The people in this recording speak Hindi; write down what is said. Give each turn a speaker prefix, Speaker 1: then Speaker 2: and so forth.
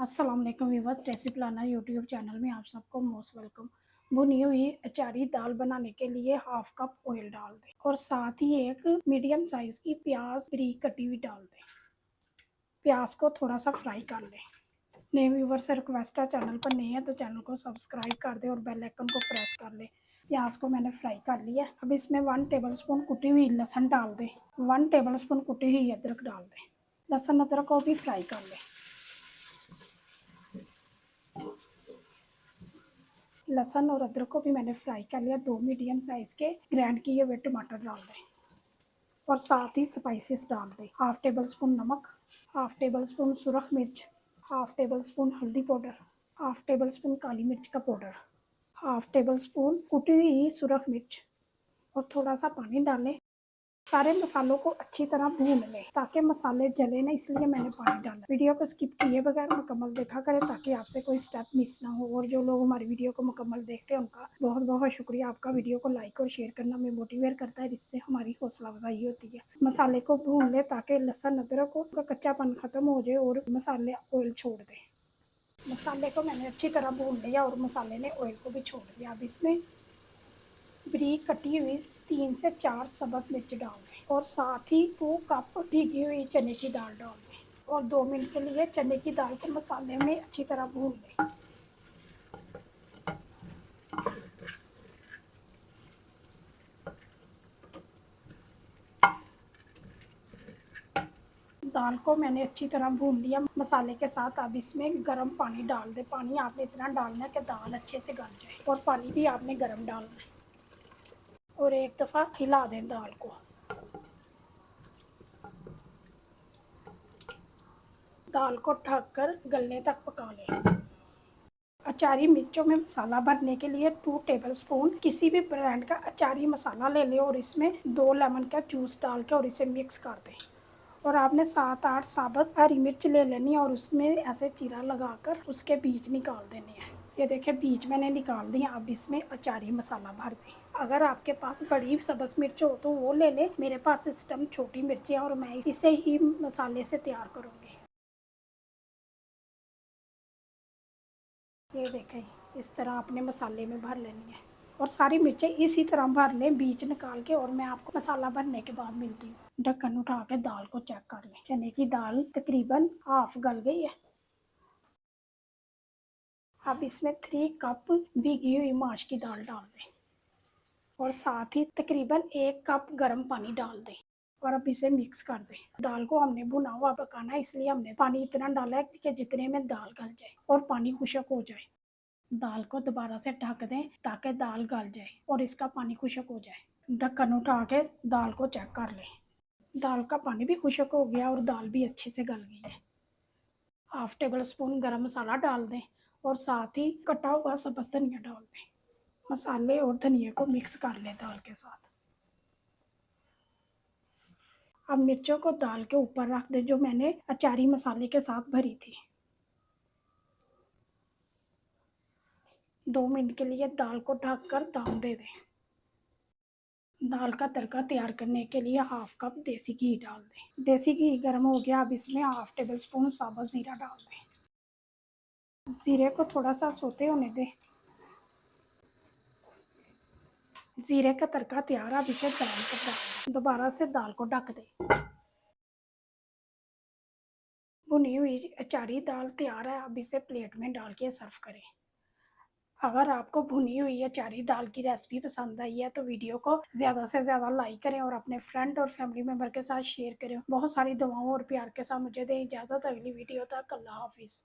Speaker 1: अस्सलाम वालेकुम viewers, recipe planner YouTube channel में आप सबको मोस्ट वेलकम। भुनी हुई अचारी दाल बनाने के लिए हाफ कप ऑयल डाल दें और साथ ही एक मीडियम साइज की प्याज बारीक कटी हुई डाल दें। प्याज को थोड़ा सा फ्राई कर लें। नए व्यूअर्स से रिक्वेस्ट है, चैनल पर नए हैं तो चैनल को सब्सक्राइब कर दें और बेल आइकन को प्रेस कर लें। प्याज को मैंने फ्राई कर लिया। अब इसमें 1 टेबलस्पून कुटी हुई लहसुन डाल दें, 1 टेबलस्पून कुटी हुई अदरक डाल दें। लहसुन अदरक को भी फ्राई कर लें। लहसुन और अदरक को भी मैंने फ्राई कर लिया। 2 मीडियम साइज़ के ग्राइंड किए हुए टमाटर डाल दें और साथ ही स्पाइसेस डाल दें। हाफ टेबल स्पून नमक, हाफ टेबल स्पून सुरख मिर्च, हाफ टेबल स्पून हल्दी पाउडर, हाफ टेबल स्पून काली मिर्च का पाउडर, हाफ टेबल स्पून कुटी हुई सुरख मिर्च और थोड़ा सा पानी डालें। सारे मसालों को अच्छी तरह भून लें ताकि मसाले जले ना, इसलिए मैंने पानी डाला। वीडियो को स्किप किए बगैर मुकम्मल देखा करें ताकि आपसे कोई स्टेप मिस ना हो। और जो लोग हमारी वीडियो को मुकम्मल देखते हैं उनका बहुत बहुत शुक्रिया। आपका वीडियो को लाइक और शेयर करना हमें मोटिवेट करता है, जिससे हमारी हौसला अफजाई होती है। मसाले को भून लें ताकि लहसुन अदरक का कच्चापन खत्म हो जाए और मसाले ऑयल छोड़ दें। मसाले को मैंने अच्छी तरह भून लिया और मसाले ने ऑयल को भी छोड़ दिया। अब इसमें बारीक कटी हुई 3 से 4 सब्ज़ मिर्च डाल दें और साथ ही 2 कप भीगी हुई चने की दाल डाल दें और 2 मिनट के लिए चने की दाल को मसाले में अच्छी तरह भून लें। दाल को मैंने अच्छी तरह भून लिया मसाले के साथ। अब इसमें गर्म पानी डाल दें। पानी आपने इतना डालना है कि दाल अच्छे से गल जाए और पानी भी आपने गर्म डालना है और एक दफ़ा हिला दें दाल को। दाल को ढककर गलने तक पका लें। अचारी मिर्चों में मसाला भरने के लिए 2 टेबलस्पून किसी भी ब्रांड का अचारी मसाला ले लें और इसमें 2 लेमन का जूस डाल के और इसे मिक्स कर दें। और आपने 7-8 साबुत हरी मिर्च ले लेनी है और उसमें ऐसे चीरा लगाकर उसके बीज निकाल देने हैं। ये देखिए बीज मैंने निकाल दिए। अब इसमें अचारी मसाला भर दें। अगर आपके पास बड़ी सब्ज़ मिर्च हो तो वो ले लें। मेरे पास इस टाइम छोटी मिर्ची है और मैं इसे ही मसाले से तैयार करूँगी। ये देखें, इस तरह अपने मसाले में भर लेनी है और सारी मिर्चें इसी तरह भर लें बीज निकाल के। और मैं आपको मसाला भरने के बाद मिलती हूँ। ढक्कन उठा के दाल को चेक कर लें। चने की दाल तकरीबन हाफ गल गई है। अब इसमें 3 कप भीगी हुई माश की दाल डाल दें और साथ ही तकरीबन 1 कप गर्म पानी डाल दें और अब इसे मिक्स कर दें। दाल को हमने भुना हुआ पकाना है, इसलिए हमने पानी इतना डाला है कि जितने में दाल गल जाए और पानी खुश्क हो जाए। दाल को दोबारा से ढक दें ताकि दाल गल जाए और इसका पानी खुश्क हो जाए। ढक्कन उठा के दाल को चेक कर लें। दाल का पानी भी खुश्क हो गया और दाल भी अच्छे से गल गई है। हाफ टेबल स्पून गरम मसाला डाल दें और साथ ही कटा हुआ सब्ज़ धनिया डाल दें। मसाले और धनिया को मिक्स कर लें दाल के साथ। अब मिर्चों को दाल के ऊपर रख दें जो मैंने अचारी मसाले के साथ भरी थी। 2 मिनट के लिए दाल को ढककर दम दे दें। दाल का तड़का तैयार करने के लिए हाफ कप देसी घी डाल दें। देसी घी गर्म हो गया। अब इसमें हाफ टेबल स्पून साबुत ज़ीरा डाल दें। ज़ीरे को थोड़ा सा सोते होने दें। ज़ीरे का तड़का तैयार। अब इसे दाल पर डाल दें। दोबारा से दाल को ढक दें। भुनी हुई अचारी दाल तैयार है। अब इसे प्लेट में डाल के सर्व करें। अगर आपको भुनी हुई अचारी दाल की रेसिपी पसंद आई है तो वीडियो को ज़्यादा से ज़्यादा लाइक करें और अपने फ्रेंड और फैमिली मेम्बर के साथ शेयर करें। बहुत सारी दुआओं और प्यार के साथ मुझे दें इजाज़त। अगली वीडियो तक अल्लाह हाफिज़।